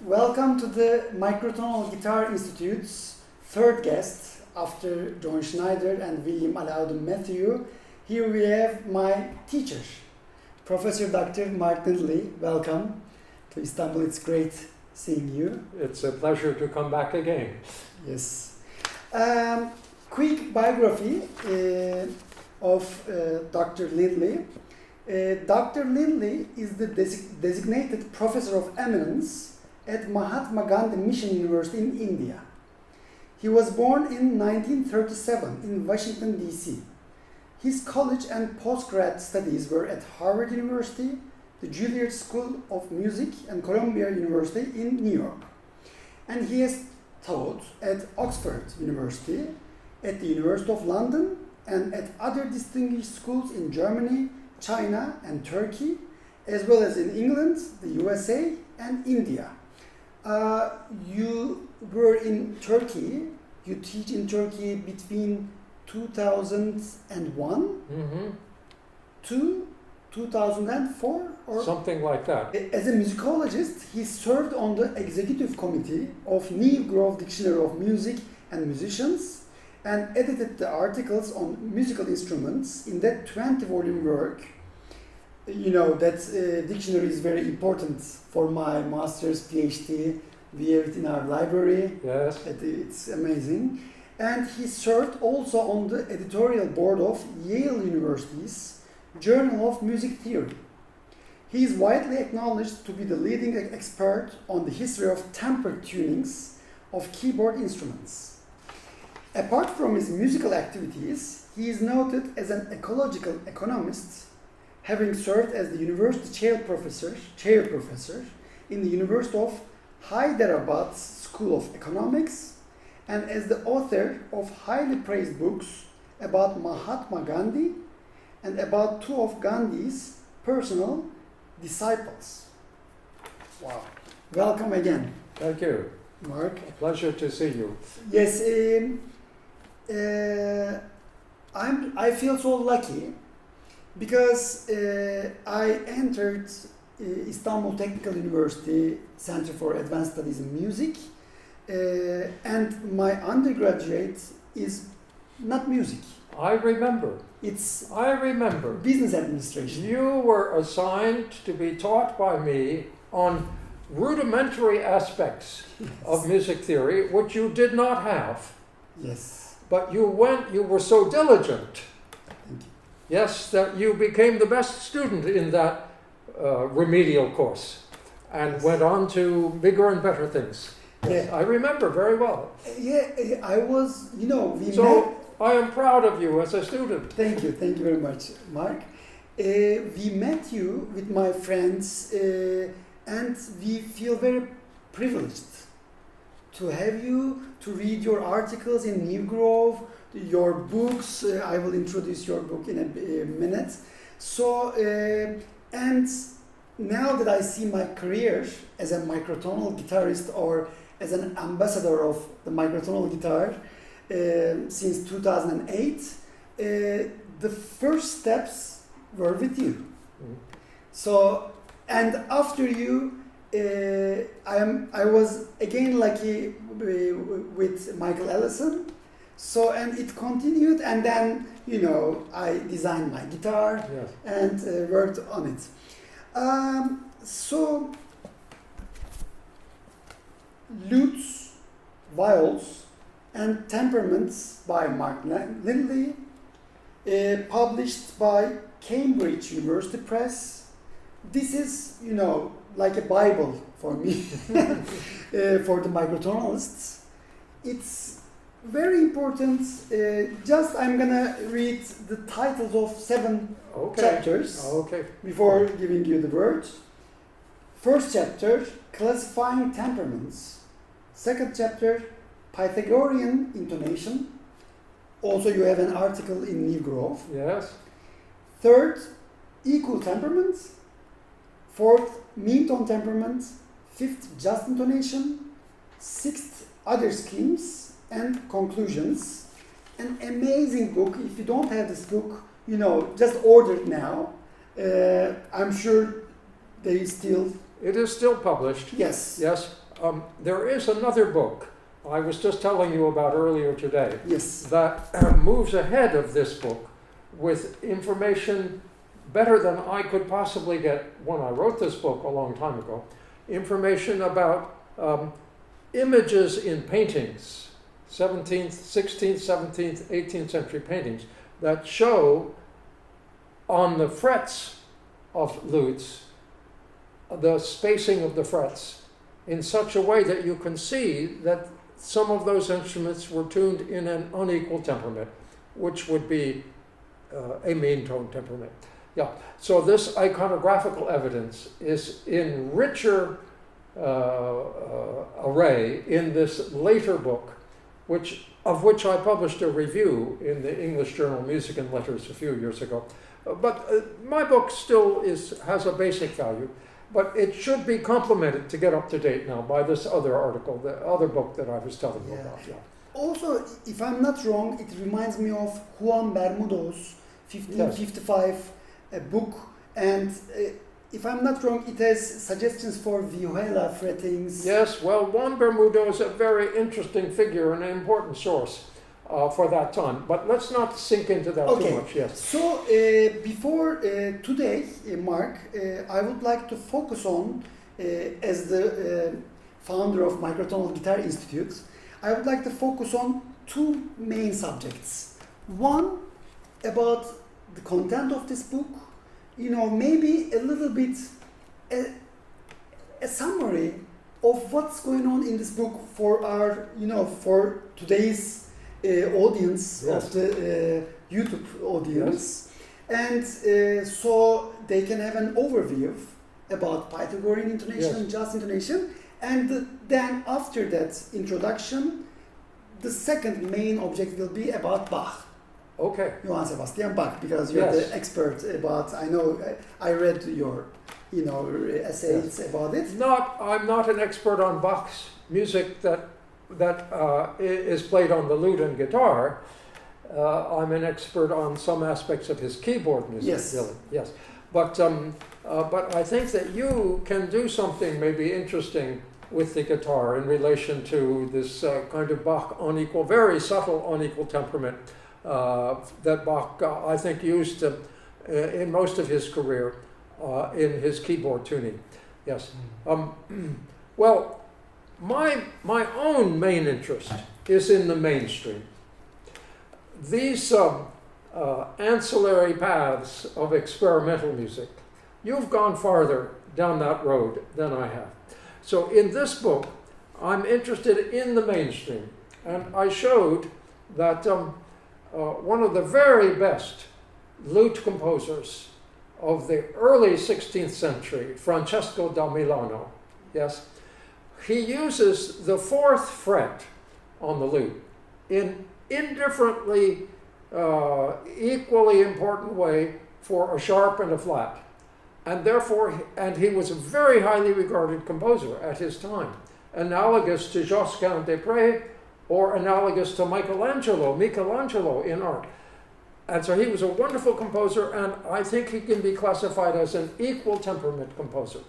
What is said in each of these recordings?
Welcome to the Microtonal Guitar Institute's third guest after John Schneider and Allaudin Mathieu. Here we have my teacher, Professor Dr. Mark Lindley. Welcome to Istanbul. It's great seeing you. It's a pleasure to come back again. Yes. Quick biography of Dr. Lindley. Dr. Lindley is the designated Professor of Eminence at Mahatma Gandhi Mission University in India. He was born in 1937 in Washington, D.C. His college and postgrad studies were at Harvard University, the Juilliard School of Music, and Columbia University in New York. And he has taught at Oxford University, at the University of London, and at other distinguished schools in Germany, China, and Turkey, as well as in England, the USA, and India. You were in Turkey. You teach in Turkey between 2001 to 2004? Or Something like that. As a musicologist, he served on the executive committee of New Grove Dictionary of Music and Musicians and edited the articles on musical instruments in that 20-volume work. You know, that dictionary is very important for my master's, PhD. We have it in our library. Yes. It's amazing. And he served also on the editorial board of Yale University's Journal of Music Theory. He is widely acknowledged to be the leading expert on the history of tempered tunings of keyboard instruments. Apart from his musical activities, he is noted as an ecological economist, having served as the university chair professor in the University of Hyderabad's School of Economics, and as the author of highly praised books about Mahatma Gandhi and about two of Gandhi's personal disciples. Wow. Welcome again. Thank you. Mark. A pleasure to see you. Yes, I feel so lucky because I entered Istanbul Technical University Center for Advanced Studies in Music, and my undergraduate is not music. I remember. It's business administration. You were assigned to be taught by me on rudimentary aspects of music theory, which you did not have. Yes. But you were so diligent. Thank you. Yes, that you became the best student in that remedial course and went on to bigger and better things. Yes, I remember very well. Yeah, I was, So I am proud of you as a student. Thank you very much, Mark. We met you with my friends and we feel very privileged to have you, to read your articles in New Grove, your books. I will introduce your book in a minute. So, and now that I see my career as a microtonal guitarist or as an ambassador of the microtonal guitar since 2008, the first steps were with you. So, and after you, I was again lucky with Michael Ellison. So, and it continued, and then, I designed my guitar and worked on it. So, Lutes, Viols, and Temperaments by Mark Lindley, published by Cambridge University Press. This is, like a Bible for me, for the microtonalists. It's very important. I'm gonna read the titles of 7 chapters before giving you the word. First chapter, classifying temperaments. Second chapter, Pythagorean intonation. Also, you have an article in New Grove. Yes. Third, equal temperaments. Fourth, meantone temperaments. Fifth, just intonation. Sixth, other schemes and conclusions. An amazing book. If you don't have this book, just order it now. I'm sure they still It is still published. Yes. Yes. there is another book I was just telling you about earlier today. Yes. That moves ahead of this book with information better than I could possibly get when I wrote this book a long time ago. Information about images in paintings, 17th, 16th, 17th, 18th century paintings that show on the frets of lutes the spacing of the frets in such a way that you can see that some of those instruments were tuned in an unequal temperament, which would be a mean tone temperament. Yeah. So this iconographical evidence is in richer array in this later book, of which I published a review in the English journal Music and Letters a few years ago. But my book still has a basic value, but it should be complemented to get up to date now by this other article, the other book that I was telling you about. Yeah. Also, if I'm not wrong, it reminds me of Juan Bermudo's 1555 book, and if I'm not wrong, it has suggestions for viola frettings. Yes, well, Juan Bermudo is a very interesting figure and an important source for that time. But let's not sink into that too much. Yes. So before today, Mark, I would like to focus on, as the founder of Microtonal Guitar Institute, I would like to focus on two main subjects. One, about the content of this book, maybe a little bit a summary of what's going on in this book for our, for today's audience, yes, of the YouTube audience. Yes. And so they can have an overview about Pythagorean intonation, yes, jazz intonation, and then after that introduction, the second main object will be about Bach. Okay. Johann Sebastian Bach, because you're yes, the expert about, I know, I read your, essays yes, about it. I'm not an expert on Bach's music that is played on the lute and guitar. I'm an expert on some aspects of his keyboard music. Yes. Really. Yes. But I think that you can do something maybe interesting with the guitar in relation to this kind of Bach unequal, very subtle unequal temperament that Bach, I think, used in most of his career in his keyboard tuning. Yes. Well, my own main interest is in the mainstream. These ancillary paths of experimental music, you've gone farther down that road than I have. So in this book, I'm interested in the mainstream, and I showed that one of the very best lute composers of the early 16th century, Francesco da Milano, yes, he uses the fourth fret on the lute in indifferently equally important way for a sharp and a flat. And therefore, he was a very highly regarded composer at his time, analogous to Josquin des Prés or analogous to Michelangelo in art. And so he was a wonderful composer, and I think he can be classified as an equal temperament composer.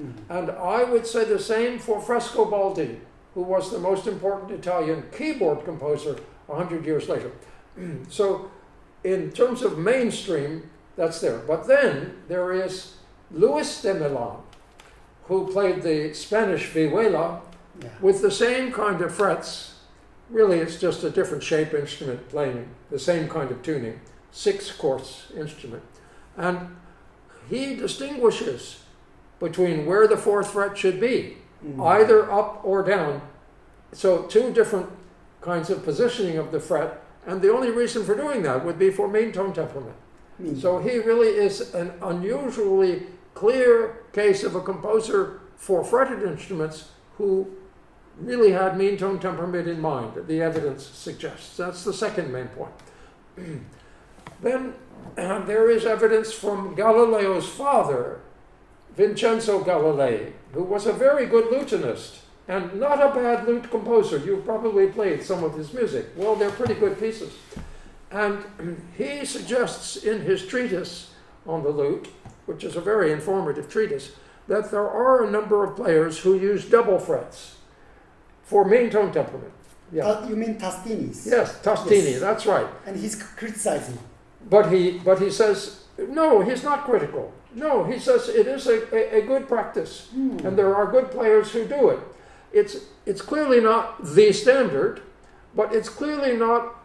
Mm-hmm. And I would say the same for Frescobaldi, who was the most important Italian keyboard composer 100 years later. So in terms of mainstream, that's there. But then there is Luis de Milan, who played the Spanish vihuela with the same kind of frets. Really, it's just a different shape instrument playing the same kind of tuning, 6-course instrument. And he distinguishes between where the fourth fret should be, either up or down. So two different kinds of positioning of the fret, and the only reason for doing that would be for mean tone temperament. So he really is an unusually clear case of a composer for fretted instruments who really had mean tone temperament in mind, the evidence suggests. That's the second main point. Then there is evidence from Galileo's father, Vincenzo Galilei, who was a very good lutenist and not a bad lute composer. You've probably played some of his music. Well, they're pretty good pieces. And he suggests in his treatise on the lute, which is a very informative treatise, that there are a number of players who use double frets for meantone temperament. Yeah. You mean Tastinis? Yes, Tastini, Yes. that's right. And he's criticizing. But he says, no, he's not critical. No, he says it is a good practice, and there are good players who do it. It's clearly not the standard, but it's clearly not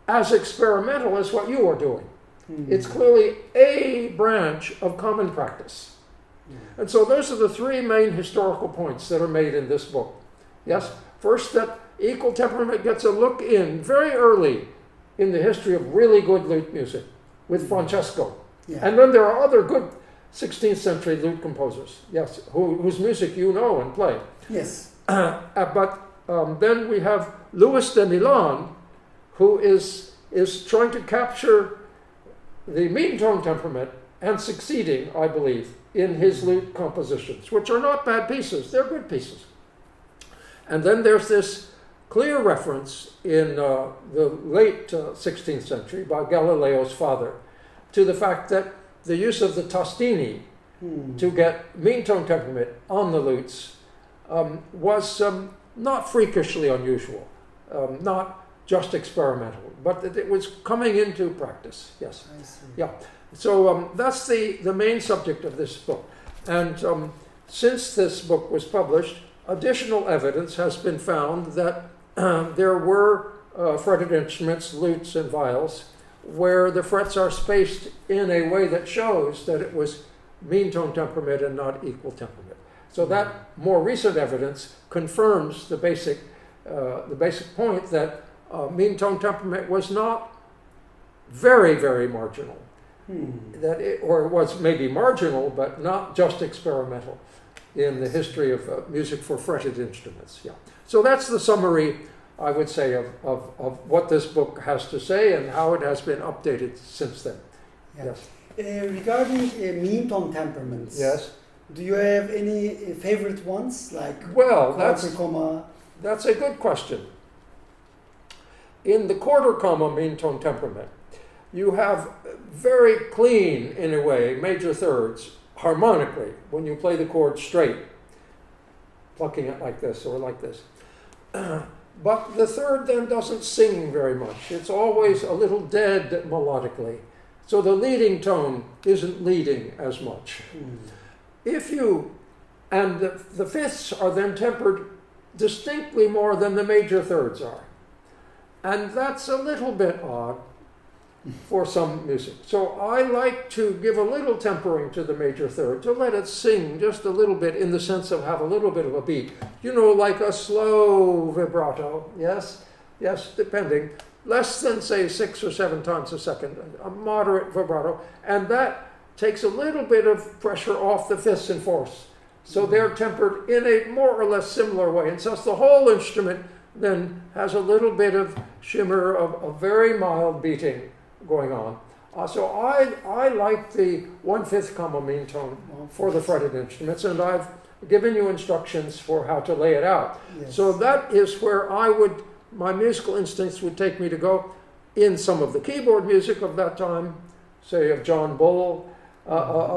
as experimental as what you are doing. It's clearly a branch of common practice. And so those are the three main historical points that are made in this book. Yes, first, that equal temperament gets a look in very early in the history of really good lute music with Francesco. Yeah. And then there are other good 16th century lute composers, yes, whose music you know and play. Yes. But then we have Louis de Milan, who is trying to capture the meantone temperament and succeeding, I believe, in his lute compositions, which are not bad pieces, they're good pieces. And then there's this clear reference in the late 16th century by Galileo's father to the fact that the use of the tastini to get meantone temperament on the lutes was not freakishly unusual, not just experimental, but that it was coming into practice. Yes. I see. Yeah. So that's the main subject of this book. And since this book was published, additional evidence has been found that there were fretted instruments, lutes and viols, where the frets are spaced in a way that shows that it was meantone temperament and not equal temperament. So that more recent evidence confirms the basic point that meantone temperament was not very, very marginal. Or it was maybe marginal, but not just experimental in the history of music for fretted instruments. Yeah. So that's the summary, I would say, of what this book has to say and how it has been updated since then. Yeah. Yes. Regarding meantone temperaments, Yes. do you have any favorite ones, like Well, quarter comma? that's a good question. In the quarter comma meantone temperament, you have very clean, in a way, major thirds harmonically when you play the chord straight, plucking it like this or like this. But the third then doesn't sing very much. It's always a little dead melodically. So the leading tone isn't leading as much. And the fifths are then tempered distinctly more than the major thirds are. And that's a little bit odd for some music. So I like to give a little tempering to the major third, to let it sing just a little bit in the sense of have a little bit of a beat. You know, like a slow vibrato, yes? Yes, depending. Less than, say, 6 or 7 times a second, a moderate vibrato. And that takes a little bit of pressure off the fifths and fourths. So they're tempered in a more or less similar way. And so the whole instrument then has a little bit of shimmer of a very mild beating going on. So I like the 1/5 comma meantone for the fretted instruments, and I've given you instructions for how to lay it out. Yes. So that is where my musical instincts would take me to go in some of the keyboard music of that time, say of John Bull,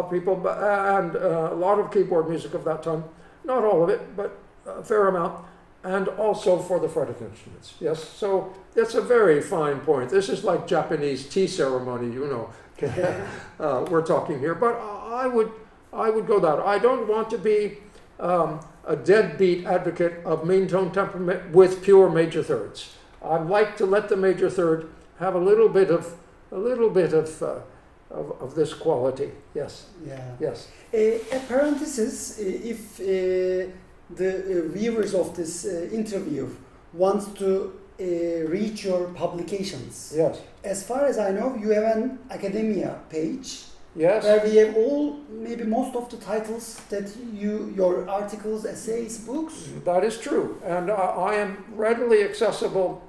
people, and a lot of keyboard music of that time, not all of it, but a fair amount, and also for the fretted instruments. Yes, so that's a very fine point. This is like Japanese tea ceremony, you know. We're talking here, but I would go that. I don't want to be a deadbeat advocate of meantone temperament with pure major thirds. I like to let the major third have a little bit of this quality. Yes. Yeah. Yes. A parenthesis, if the viewers of this interview wants to reach your publications. Yes. As far as I know, you have an academia page. Yes. Where we have maybe most of the titles that your articles, essays, books. That is true. And I am readily accessible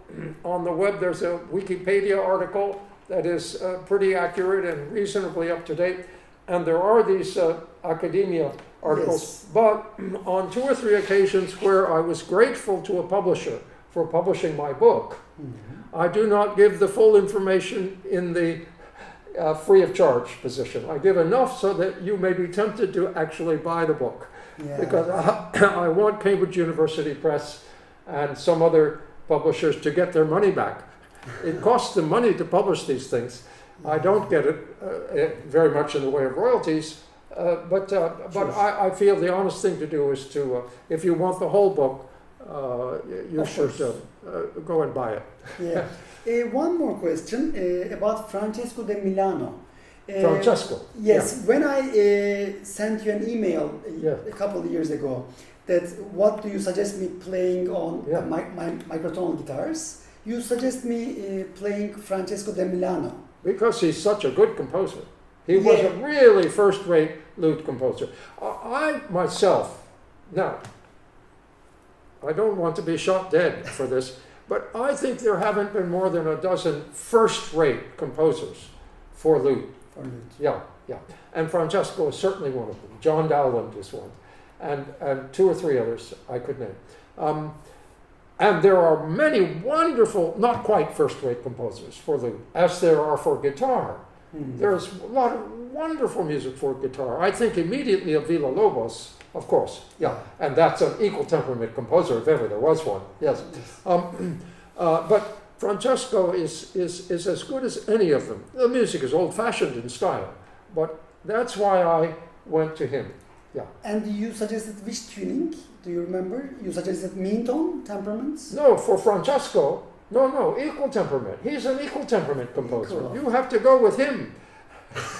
on the web. There's a Wikipedia article that is pretty accurate and reasonably up to date. And there are these academia articles. Yes. But on 2 or 3 occasions where I was grateful to a publisher for publishing my book, I do not give the full information in free of charge position. I give enough so that you may be tempted to actually buy the book. Yeah. Because I want Cambridge University Press and some other publishers to get their money back. It costs them money to publish these things. I don't get it very much in the way of royalties, but I feel the honest thing to do is to, if you want the whole book, you should go and buy it. Yeah. One more question about Francesco de Milano. Francesco. Yes, when I sent you an email a couple of years ago, that what do you suggest me playing on my microtonal guitars? You suggest me playing Francesco de Milano. Because he's such a good composer. He was a really first-rate lute composer. I myself, now, I don't want to be shot dead for this, but I think there haven't been more than a dozen first-rate composers for lute. Yeah. And Francesco is certainly one of them. John Dowland is one. And two or three others I could name. And there are many wonderful, not quite first-rate composers for lute, as there are for guitar. Mm-hmm. There's a lot of wonderful music for guitar. I think immediately of Villa-Lobos, of course. Yeah. And that's an equal temperament composer, if ever there was one. Yes. But Francesco is as good as any of them. The music is old-fashioned in style, but that's why I went to him. Yeah. And you suggested which tuning? Do you remember? You suggested Meantone, Temperaments? No, for Francesco, no, equal temperament. He's an equal temperament composer. Cool. You have to go with him.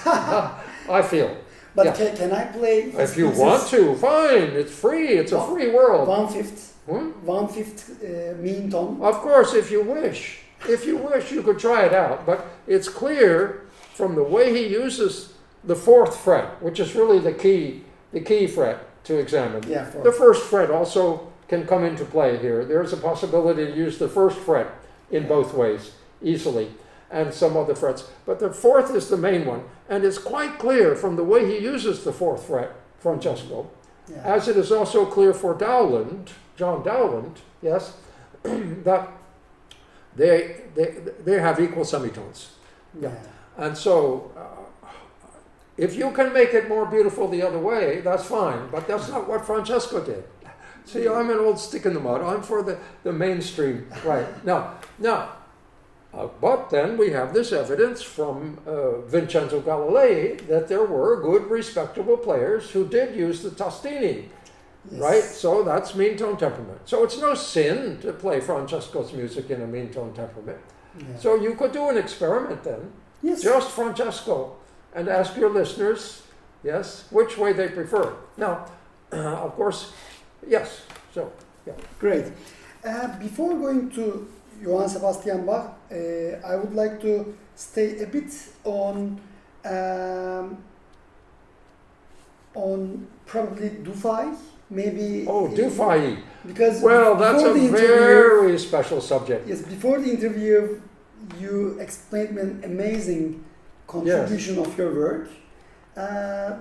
I feel. But can I play? If you want to, fine. It's free. It's a free world. 1/5. 1/5 Meantone. Of course, if you wish. If you wish, you could try it out. But it's clear from the way he uses the 4th fret, which is really the key fret to examine. Yeah, the 1st fret also can come into play here. There's a possibility to use the 1st fret in both ways easily, and some other frets. But the 4th is the main one, and it's quite clear from the way he uses the 4th fret, Francesco, as it is also clear for Dowland, John Dowland, yes, that they have equal semitones. Yeah. And so, if you can make it more beautiful the other way, that's fine, but that's not what Francesco did. See, I'm an old stick in the mud. I'm for the mainstream. Right. Now, but then we have this evidence from Vincenzo Galilei that there were good, respectable players who did use the tastini. Yes. Right? So that's meantone temperament. So it's no sin to play Francesco's music in a meantone temperament. Yeah. So you could do an experiment then. Yes. Just Francesco. And ask your listeners, yes, which way they prefer. Now, of course, yes. So, yeah. Great. Before going to Johann Sebastian Bach, I would like to stay a bit on probably DuFay, maybe. Oh, DuFay. Because that's a very special subject. Yes, before the interview, you explained me an amazing contribution of your work,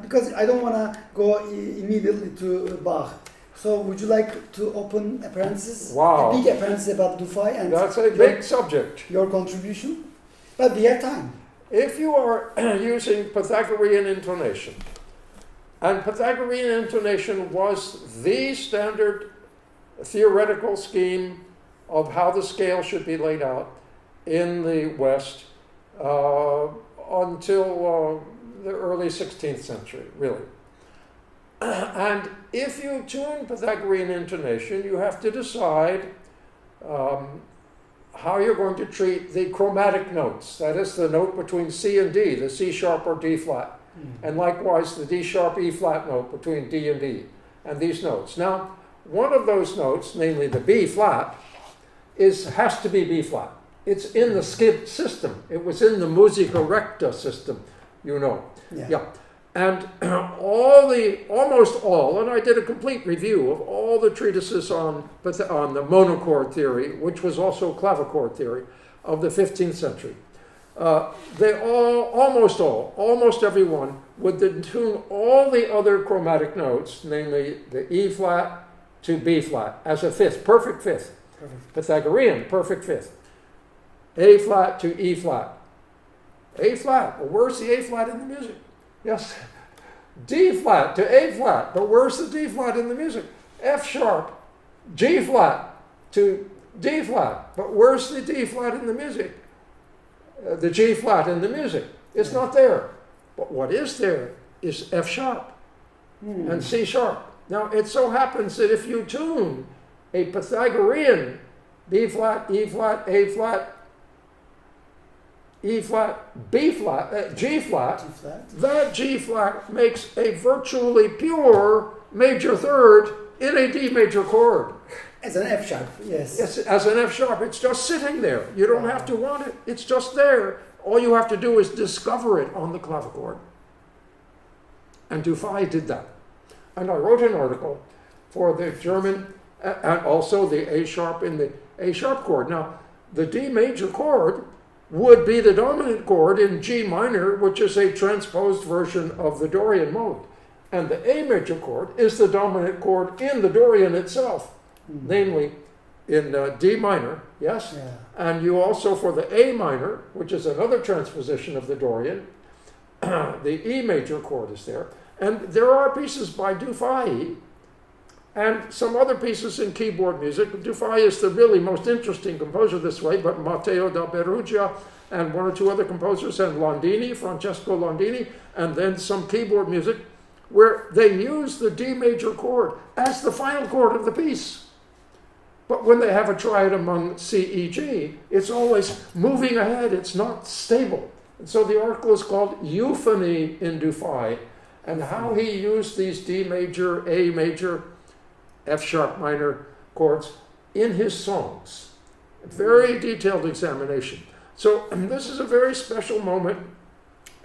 because I don't want to go immediately to Bach. So would you like to open a parenthesis? Wow. A big parenthesis about DuFay and that's a big subject. Your contribution, but we have time. If you are using Pythagorean intonation, and Pythagorean intonation was the standard theoretical scheme of how the scale should be laid out in the West. Until the early 16th century, really. And if you tune Pythagorean intonation, you have to decide how you're going to treat the chromatic notes. That is the note between C and D, the C sharp or D flat. And likewise the D sharp E flat note between D and E, and these notes. Now, one of those notes, namely the B flat, has to be B flat. It's in the skid system. It was in the musica recta system, you know. Yeah. And almost all, and I did a complete review of all the treatises on the monochord theory, which was also clavichord theory of the 15th century. Almost everyone would then tune all the other chromatic notes, namely the E flat to B flat, as a fifth, perfect fifth. Pythagorean, perfect fifth. A flat to E flat, A flat, but where's the A flat in the music? Yes. D flat to A flat, but where's the D flat in the music? F sharp, G flat to D flat, but where's the D flat in the music? The G flat in the music. It's not there. But what is there is F sharp and C sharp. Now, it so happens that if you tune a Pythagorean B flat, E flat, A flat, E flat, B flat, G flat, that G flat makes a virtually pure major third in a D major chord. As an F sharp, yes. Yes, as an F sharp. It's just sitting there. You don't have to want it. It's just there. All you have to do is discover it on the clavichord. And DuFay did that. And I wrote an article for the German, and also the A sharp in the A sharp chord. Now, the D major chord would be the dominant chord in G minor, which is a transposed version of the Dorian mode. And the A major chord is the dominant chord in the Dorian itself, namely in D minor, yes? Yeah. And you also, for the A minor, which is another transposition of the Dorian, the E major chord is there. And there are pieces by DuFay and some other pieces in keyboard music. DuFay is the really most interesting composer this way, but Matteo da Perugia and one or two other composers, and Landini, Francesco Landini, and then some keyboard music where they use the D major chord as the final chord of the piece. But when they have a triad among C, E, G, it's always moving ahead. It's not stable. And so the article is called Euphony in DuFay, and how he used these D major, A major, F sharp minor chords in his songs. A very detailed examination. So this is a very special moment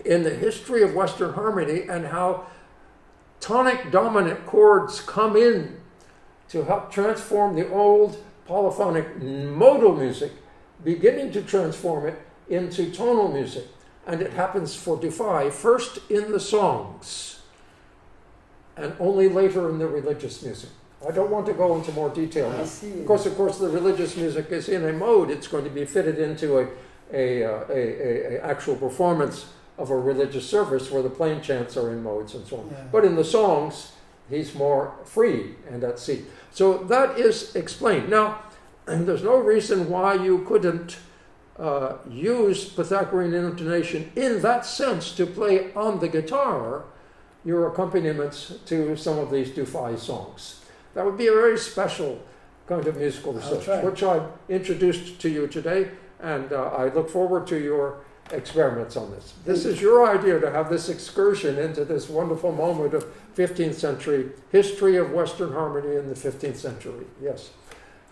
in the history of Western harmony, and how tonic dominant chords come in to help transform the old polyphonic modal music, beginning to transform it into tonal music. And it happens for DuFay first in the songs and only later in the religious music. I don't want to go into more detail now. Because, of course, the religious music is in a mode. It's going to be fitted into a actual performance of a religious service where the plain chants are in modes and so on. Yeah. But in the songs, he's more free and at sea. So that is explained. Now, and there's no reason why you couldn't use Pythagorean intonation in that sense to play on the guitar your accompaniments to some of these DuFay songs. That would be a very special kind of musical research, which I've introduced to you today, and I look forward to your experiments on this. This is your idea to have this excursion into this wonderful moment of 15th century history of Western harmony in the 15th century. Yes.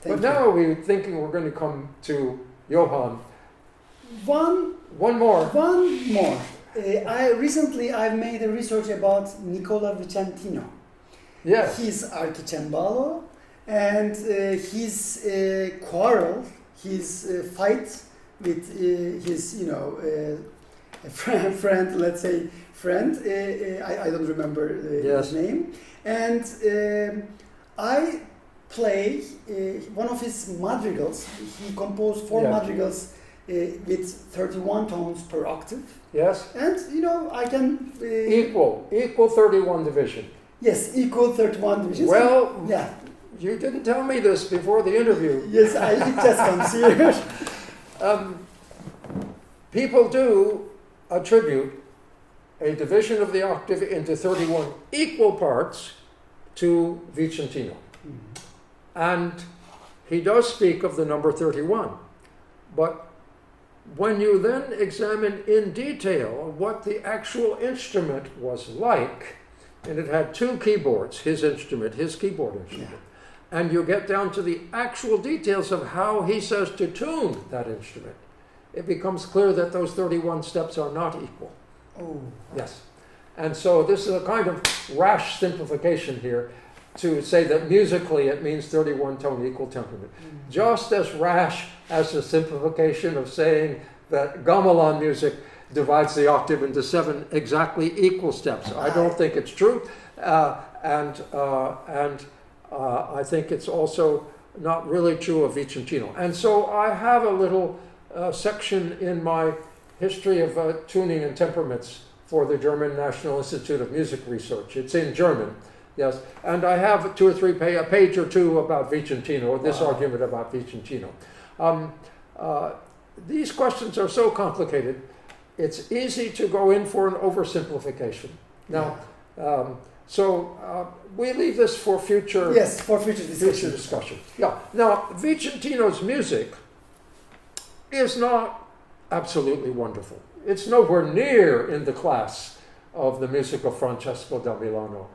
But now we're thinking we're going to come to Johann. One more. I've made a research about Nicola Vicentino. Yes. His archicembalo and his quarrel, his fight with his, friend, let's say friend. I don't remember his name. And I play one of his madrigals. He composed four madrigals with 31 tones per octave. Yes. And, I can... equal 31 division. Yes, equal 31 divisions. Well, yeah. You didn't tell me this before the interview. Yes, it just comes here. People do attribute a division of the octave into 31 equal parts to Vicentino. Mm-hmm. And he does speak of the number 31. But when you then examine in detail what the actual instrument was like, and it had two keyboards, his keyboard instrument, and you get down to the actual details of how he says to tune that instrument, it becomes clear that those 31 steps are not equal. Oh. Yes. And so this is a kind of rash simplification here to say that musically it means 31 tone equal temperament. Mm-hmm. Just as rash as the simplification of saying that gamelan music divides the octave into 7 exactly equal steps. I don't think it's true. And I think it's also not really true of Vicentino. And so I have a little section in my History of Tuning and Temperaments for the German National Institute of Music Research. It's in German, yes. And I have a page or two about Vicentino, this argument about Vicentino. These questions are so complicated, it's easy to go in for an oversimplification. Now, we leave this for future. Yes, for future discussion. Yeah. Now, Vicentino's music is not absolutely wonderful. It's nowhere near in the class of the music of Francesco da Milano.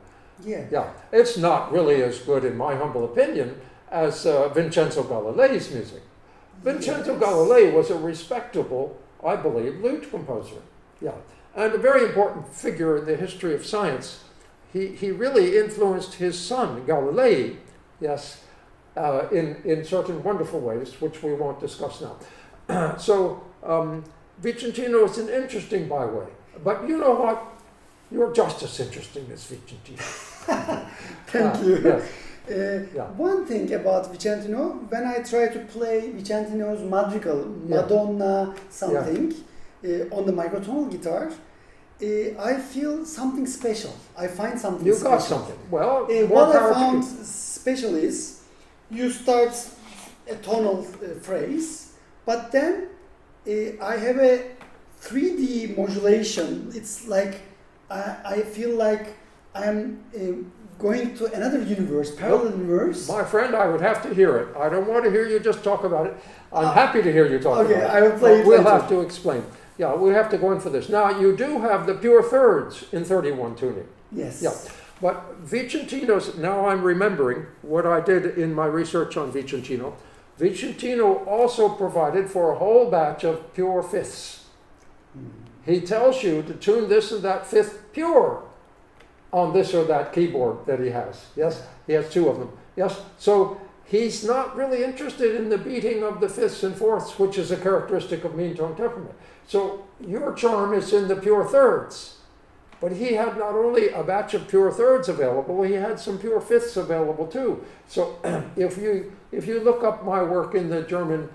Yeah. It's not really as good, in my humble opinion, as Vincenzo Galilei's music. Vincenzo Galilei was a respectable, I believe, lute composer. Yeah. And a very important figure in the history of science. He really influenced his son, Galilei, yes, in certain wonderful ways, which we won't discuss now. Vicentino is an interesting byway. But you know what? You're just as interesting as Vicentino. Thank you. Yes. One thing about Vicentino, when I try to play Vicentino's madrigal, Madonna something, on the microtonal guitar, I feel something special. I find something special. You got something. Well, what I found special is you start a tonal phrase, but then I have a 3D modulation. It's like I feel like I'm going to another universe, parallel universe. My friend, I would have to hear it. I don't want to hear you just talk about it. I'm happy to hear you talk about it. Okay, I will play it We'll later. have to explain. Yeah, we have to go in for this. Now, you do have the pure thirds in 31 tuning. Yes. Yeah. But Vicentino's, now I'm remembering what I did in my research on Vicentino. Vicentino also provided for a whole batch of pure fifths. He tells you to tune this and that fifth pure on this or that keyboard that he has. Yes, he has two of them. Yes, so he's not really interested in the beating of the fifths and fourths, which is a characteristic of mean-tone temperament. So your charm is in the pure thirds. But he had not only a batch of pure thirds available, he had some pure fifths available too. So if you look up my work in the German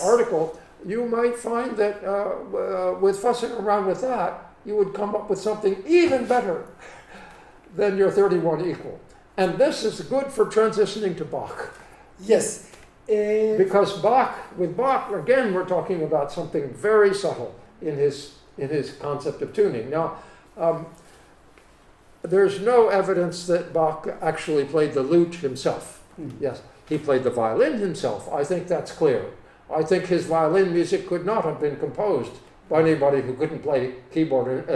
article, you might find that with fussing around with that, you would come up with something even better than your 31 equal. And this is good for transitioning to Bach. Yes. Because with Bach, again, we're talking about something very subtle in his concept of tuning. Now, there's no evidence that Bach actually played the lute himself. Yes, he played the violin himself. I think that's clear. I think his violin music could not have been composed by anybody who couldn't play keyboard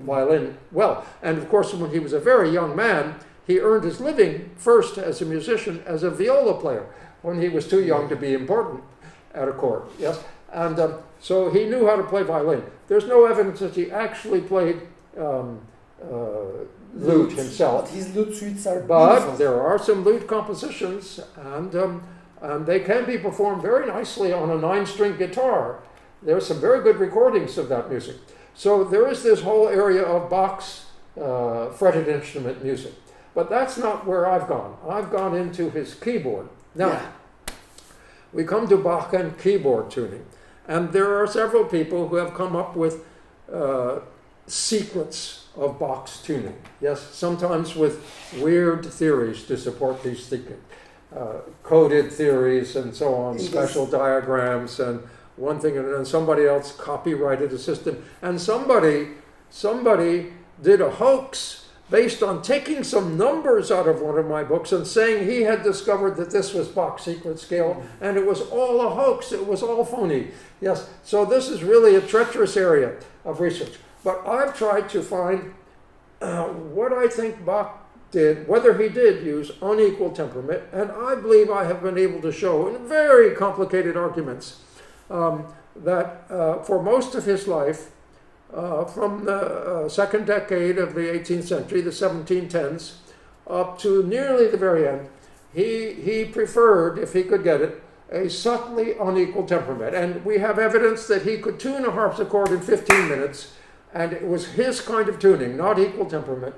violin well. And of course, when he was a very young man, he earned his living first as a musician, as a viola player, when he was too young to be important at a court. Yes, and so he knew how to play violin. There's no evidence that he actually played lute himself. But his lute suites are But beautiful. there are some lute compositions, and they can be performed very nicely on a 9-string guitar. There's some very good recordings of that music. So there is this whole area of Bach's fretted instrument music. But that's not where I've gone. I've gone into his keyboard. Now, we come to Bach and keyboard tuning. And there are several people who have come up with secrets of Bach's tuning. Yes, sometimes with weird theories to support these thinking. Coded theories and so on, special diagrams and one thing, and then somebody else copyrighted a system. And somebody did a hoax based on taking some numbers out of one of my books and saying he had discovered that this was Bach's secret scale, and it was all a hoax, it was all phony. Yes, so this is really a treacherous area of research. But I've tried to find what I think Bach did, whether he did use unequal temperament, and I believe I have been able to show in very complicated arguments that for most of his life, from the second decade of the 18th century, the 1710s, up to nearly the very end, he preferred, if he could get it, a subtly unequal temperament. And we have evidence that he could tune a harpsichord in 15 minutes, and it was his kind of tuning, not equal temperament.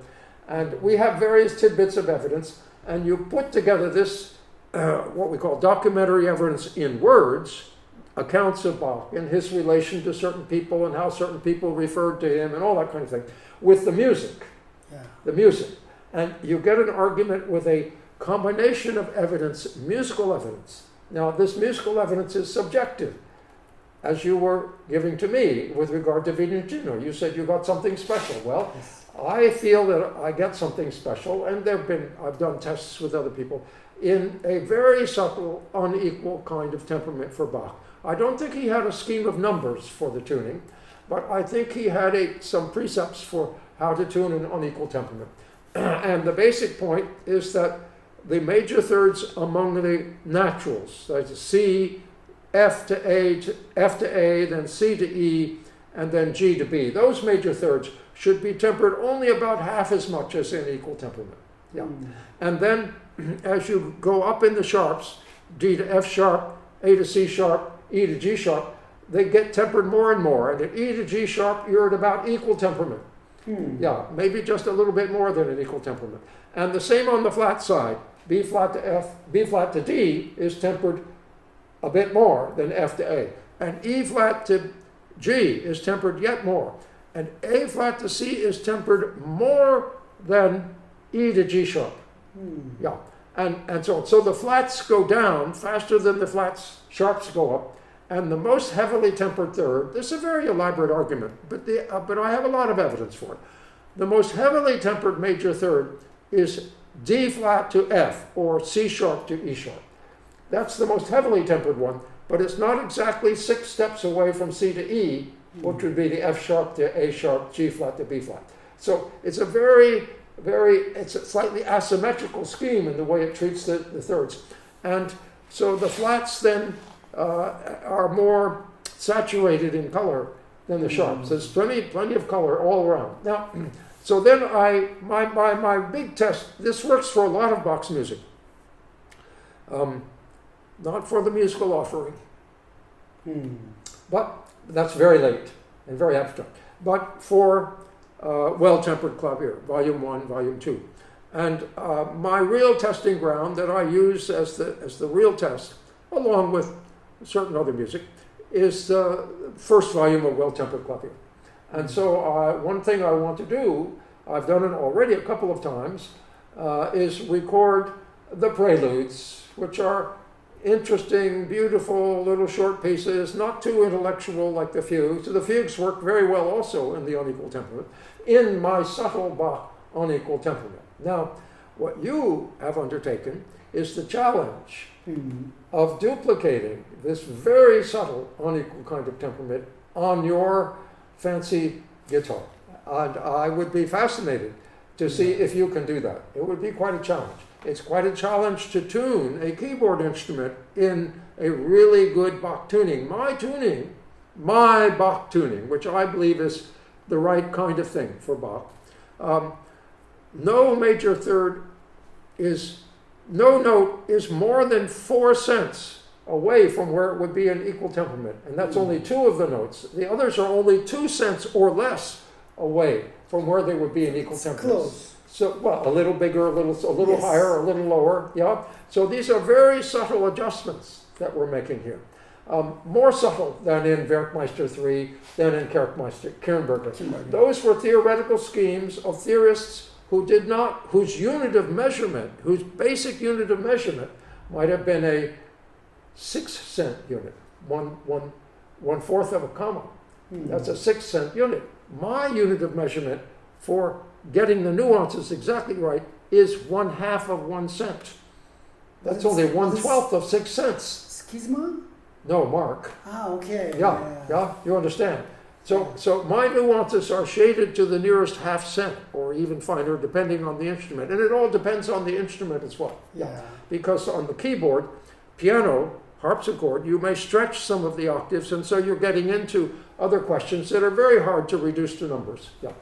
And we have various tidbits of evidence, and you put together this, what we call documentary evidence in words, accounts of Bach and his relation to certain people and how certain people referred to him and all that kind of thing with the music. Yeah. The music. And you get an argument with a combination of evidence, musical evidence. Now, this musical evidence is subjective, as you were giving to me with regard to Vicentino. You said you got something special. Well, Yes. I feel that I get something special, and I've done tests with other people, in a very subtle, unequal kind of temperament for Bach. I don't think he had a scheme of numbers for the tuning, but I think he had some precepts for how to tune an unequal temperament. And the basic point is that the major thirds among the naturals, that's C, F to A, then C to E, and then G to B. Those major thirds should be tempered only about half as much as in equal temperament. Yeah. Mm. And then as you go up in the sharps, D to F sharp, A to C sharp, E to G sharp, they get tempered more and more. And at E to G sharp, you're at about equal temperament. Yeah, maybe just a little bit more than an equal temperament. And the same on the flat side. B flat to F, B flat to D is tempered a bit more than F to A. And E flat to G is tempered yet more. And A flat to C is tempered more than E to G sharp. Yeah, and so on. So the flats go down faster than the sharps go up. And the most heavily tempered third, this is a very elaborate argument, but I have a lot of evidence for it. The most heavily tempered major third is D flat to F, or C sharp to E sharp. That's the most heavily tempered one, but it's not exactly 6 steps away from C to E, which would be the F sharp to A sharp, G flat to B flat. So it's a it's a slightly asymmetrical scheme in the way it treats the thirds. And so the flats then are more saturated in color than the sharps. There's plenty of color all around. Now, so then my big test, this works for a lot of Bach's music. Not for the musical offering, but that's very late and very abstract. But for well-tempered clavier, volume 1, volume 2. And my real testing ground that I use as the real test, along with certain other music, is the first volume of well-tempered clavier. And so one thing I want to do, I've done it already a couple of times, is record the preludes, which are interesting, beautiful little short pieces, not too intellectual like the fugues. So the fugues work very well also in the unequal temperament, in my subtle Bach unequal temperament. Now, what you have undertaken is the challenge of duplicating this very subtle unequal kind of temperament on your fancy guitar. And I would be fascinated to see if you can do that. It would be quite a challenge. It's quite a challenge to tune a keyboard instrument in a really good Bach tuning. My Bach tuning, which I believe is the right kind of thing for Bach. No major third no note is more than 4 cents away from where it would be in equal temperament. And that's only 2 of the notes. The others are only 2 cents or less away from where they would be in equal temperament. Close. So, well, a little bigger, a little Yes. higher, a little lower, yeah. So these are very subtle adjustments that we're making here. More subtle than in Werkmeister 3, than in Kirnberger. Those were theoretical schemes of theorists whose unit of measurement, whose basic unit of measurement might have been a 6-cent unit, one fourth of a comma. That's a 6-cent unit. My unit of measurement for getting the nuances exactly right is 1/2 of 1 cent. That's only 1/12 of 6 cents. Schisma? No, Mark. Ah, okay. Yeah, you understand. So my nuances are shaded to the nearest 1/2 cent, or even finer, depending on the instrument. And it all depends on the instrument as well. Yeah. Because on the keyboard, piano, harpsichord, you may stretch some of the octaves, and so you're getting into other questions that are very hard to reduce to numbers. Yeah.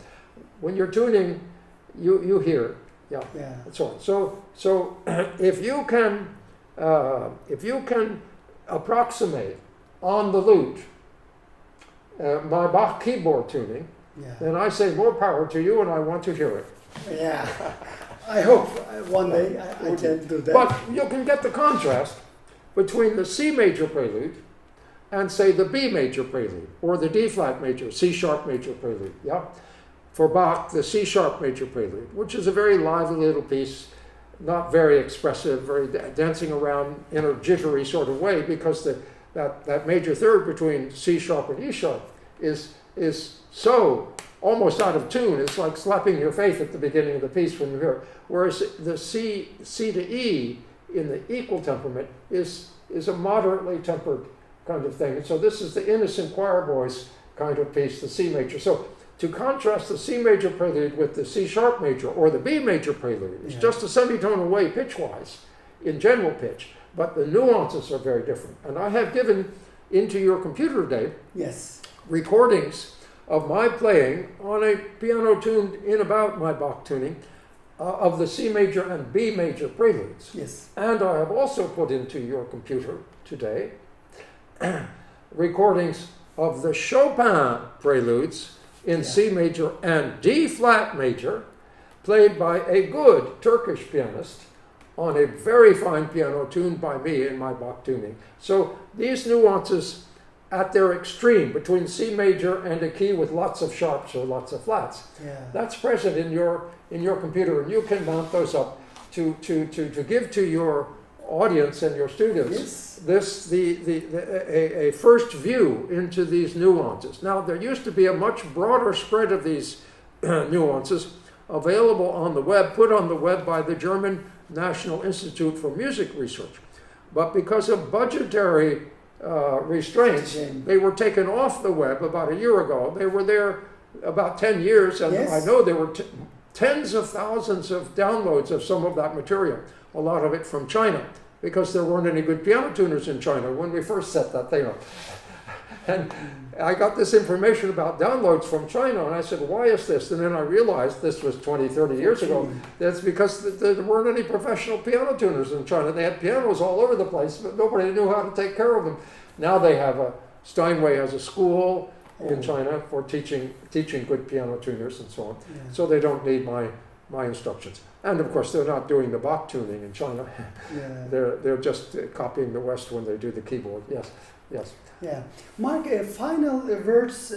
When you're tuning, you hear. Yeah. And so on. So if you can approximate on the lute my Bach keyboard tuning, then I say more power to you, and I want to hear it. Yeah. I hope one day I can do that. But you can get the contrast between the C major prelude and say the B major prelude, or the D flat major, C sharp major prelude, yeah? For Bach, the C sharp major prelude, which is a very lively little piece, not very expressive, very dancing around in a jittery sort of way, because that major third between C sharp and E sharp is so almost out of tune. It's like slapping your face at the beginning of the piece when you hear it. Whereas the C to E in the equal temperament is a moderately tempered kind of thing. And so this is the innocent choir voice kind of piece, the C major. So to contrast the C major prelude with the C sharp major or the B major prelude, it's just a semitone away pitch-wise in general pitch, but the nuances are very different. And I have given into your computer today recordings of my playing on a piano tuned in about my Bach tuning of the C major and B major preludes. Yes. And I have also put into your computer today recordings of the Chopin preludes in C major and D flat major, played by a good Turkish pianist on a very fine piano tuned by me in my Bach tuning. So these nuances at their extreme between C major and a key with lots of sharps or lots of flats, that's present in your computer, and you can mount those up to give to your audience and your students a first view into these nuances. Now, there used to be a much broader spread of these nuances available on the web, put on the web by the German National Institute for Music Research. But because of budgetary restraints, they were taken off the web about a year ago. They were there about 10 years, and I know there were tens of thousands of downloads of some of that material, a lot of it from China, because there weren't any good piano tuners in China when we first set that thing up. And I got this information about downloads from China, and I said, why is this? And then I realized this was 20, 30 years ago. That's because there weren't any professional piano tuners in China. They had pianos all over the place, but nobody knew how to take care of them. Now they have Steinway has a school in China for teaching good piano tuners and so on. So they don't need my instructions. And of course, they're not doing the Bach tuning in China. They're just copying the West when they do the keyboard. Yes. Yeah. Mark, final words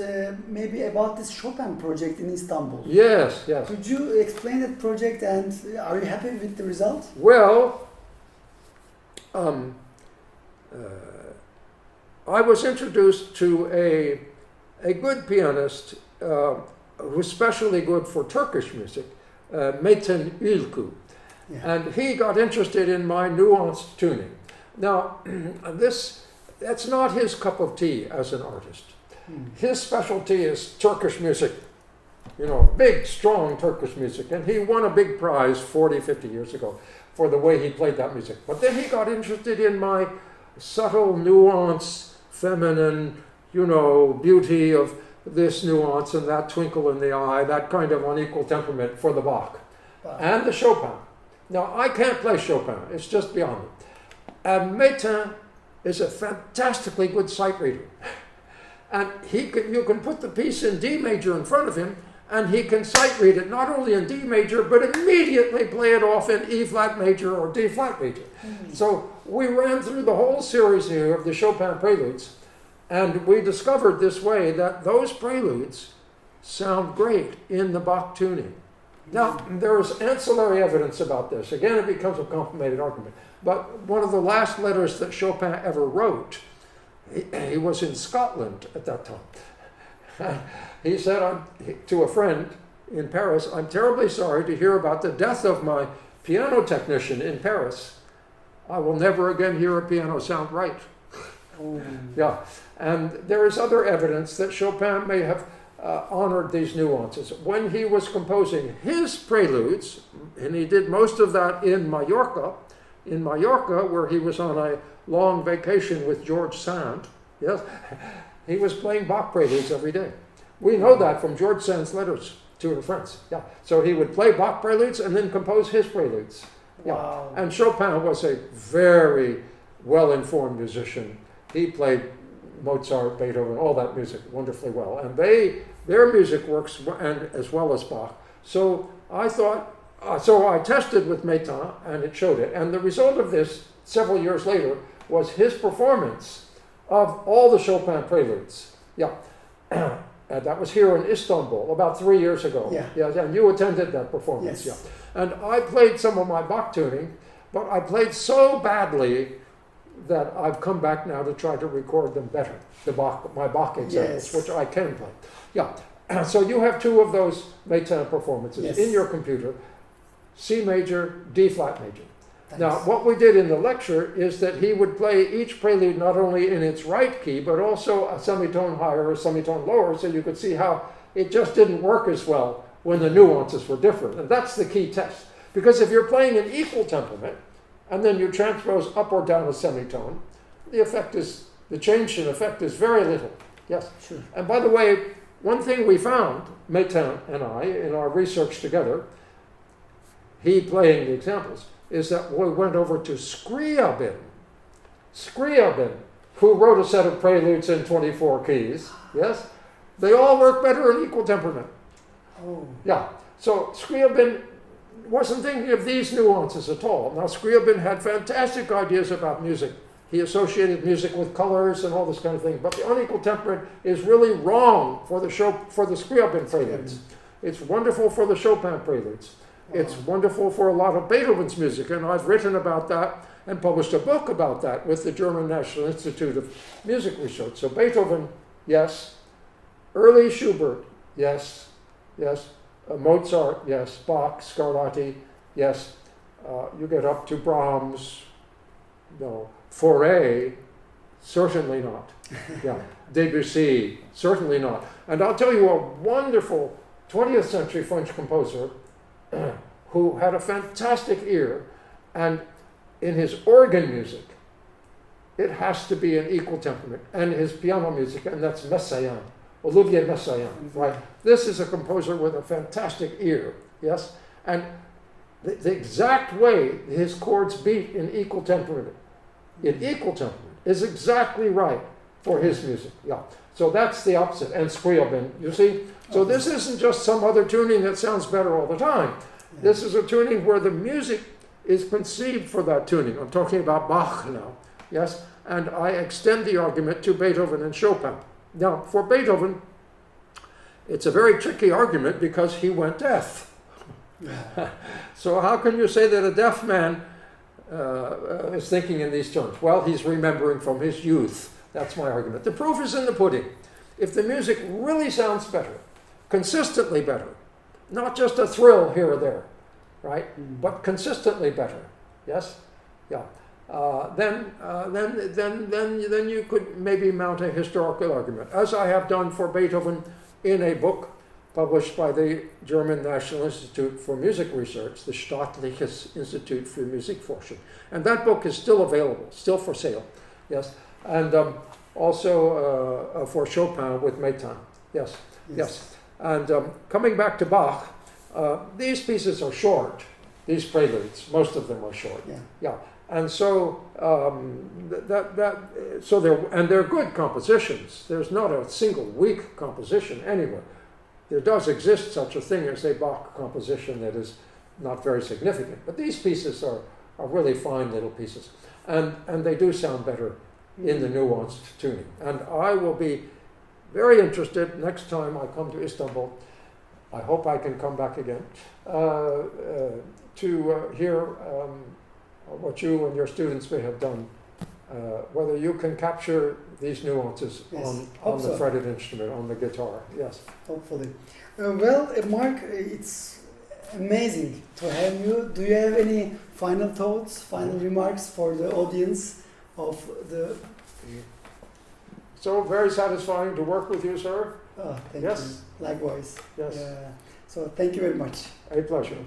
maybe about this Chopin project in Istanbul. Yes. Could you explain that project, and are you happy with the result? Well, I was introduced to a good pianist who's especially good for Turkish music, Meantone, and he got interested in my nuanced tuning. Now, that's not his cup of tea as an artist. His specialty is Turkish music, big, strong Turkish music. And he won a big prize 40, 50 years ago for the way he played that music. But then he got interested in my subtle nuance, feminine, beauty of this nuance and that twinkle in the eye, that kind of unequal temperament for the Bach. And the Chopin. Now, I can't play Chopin. It's just beyond me. And Meantone is a fantastically good sight reader. And you can put the piece in D major in front of him, and he can sight read it not only in D major, but immediately play it off in E flat major or D flat major. So we ran through the whole series here of the Chopin preludes, and we discovered this way that those preludes sound great in the Bach tuning. Now, there's ancillary evidence about this. Again, it becomes a complicated argument. But one of the last letters that Chopin ever wrote, he was in Scotland at that time. He said to a friend in Paris, "I'm terribly sorry to hear about the death of my piano technician in Paris. I will never again hear a piano sound right." And there is other evidence that Chopin may have honored these nuances. When he was composing his preludes, and he did most of that in Mallorca, where he was on a long vacation with George Sand, he was playing Bach preludes every day. We know that from George Sand's letters to the friends. So he would play Bach preludes and then compose his preludes. Wow. And Chopin was a very well-informed musician. He played Mozart, Beethoven, all that music wonderfully well. And their music works as well as Bach. So I thought, so I tested with Meantone, and it showed it. And the result of this, several years later, was his performance of all the Chopin preludes. Yeah. And that was here in Istanbul about 3 years ago. Yeah. And you attended that performance. Yes. Yeah. And I played some of my Bach tuning, but I played so badly that I've come back now to try to record them better. My Bach examples, Yes. which I can play. Yeah. So you have 2 of those Meantone performances Yes. in your computer, C major, D flat major. Thanks. Now, what we did in the lecture is that he would play each prelude not only in its right key, but also a semitone higher or a semitone lower, so you could see how it just didn't work as well when the nuances were different. And that's the key test. Because if you're playing an equal temperament, and then you transpose up or down a semitone, the change in effect is very little. Yes. Sure. And by the way, one thing we found, Meantone and I, in our research together, he playing the examples, is that we went over to Scriabin, who wrote a set of preludes in 24 keys. Yes. They all work better in equal temperament. Oh. Yeah. So Scriabin wasn't thinking of these nuances at all. Now, Scriabin had fantastic ideas about music. He associated music with colors and all this kind of thing. But the unequal temperament is really wrong for the Scriabin preludes. It's wonderful for the Chopin preludes. Wow. It's wonderful for a lot of Beethoven's music, and I've written about that and published a book about that with the German National Institute of Music Research. So Beethoven, yes. Early Schubert, yes. Yes. Mozart, yes. Bach, Scarlatti, yes. You get up to Brahms, no. Fauré, certainly not. Yeah. Debussy, certainly not. And I'll tell you a wonderful 20th century French composer who had a fantastic ear, and in his organ music, it has to be an equal temperament, and his piano music, and that's Messiaen, Olivier Messiaen, right? This is a composer with a fantastic ear, yes? And the exact way his chords beat in equal temperament is exactly right for his music, yeah. So that's the opposite, and Scriabin, you see? So this isn't just some other tuning that sounds better all the time. This is a tuning where the music is conceived for that tuning. I'm talking about Bach now, yes? And I extend the argument to Beethoven and Chopin. Now, for Beethoven, it's a very tricky argument because he went deaf. So how can you say that a deaf man is thinking in these terms? Well, he's remembering from his youth. That's my argument. The proof is in the pudding. If the music really sounds better, consistently better, not just a thrill here or there, right? But consistently better, yes, yeah. Then you could maybe mount a historical argument, as I have done for Beethoven in a book published by the German National Institute for Music Research, the Staatliches Institut für Musikforschung. And that book is still available, still for sale, yes. And also for Chopin with Meantone, yes, yes. And coming back to Bach, these pieces are short, these preludes, most of them are short, yeah. And so they're good compositions. There's not a single weak composition anywhere. There does exist such a thing as a Bach composition that is not very significant, but these pieces are really fine little pieces, and they do sound better in the nuanced tuning. And I will be very interested next time I come to Istanbul. I hope I can come back again to hear what you and your students may have done, whether you can capture these nuances on the fretted instrument, on the guitar. Yes. Hopefully. Well, Mark, it's amazing to have you. Do you have any final thoughts, final remarks for the audience of the... So very satisfying to work with you, sir. Oh, thank you. Likewise. Yes. So thank you very much. A pleasure.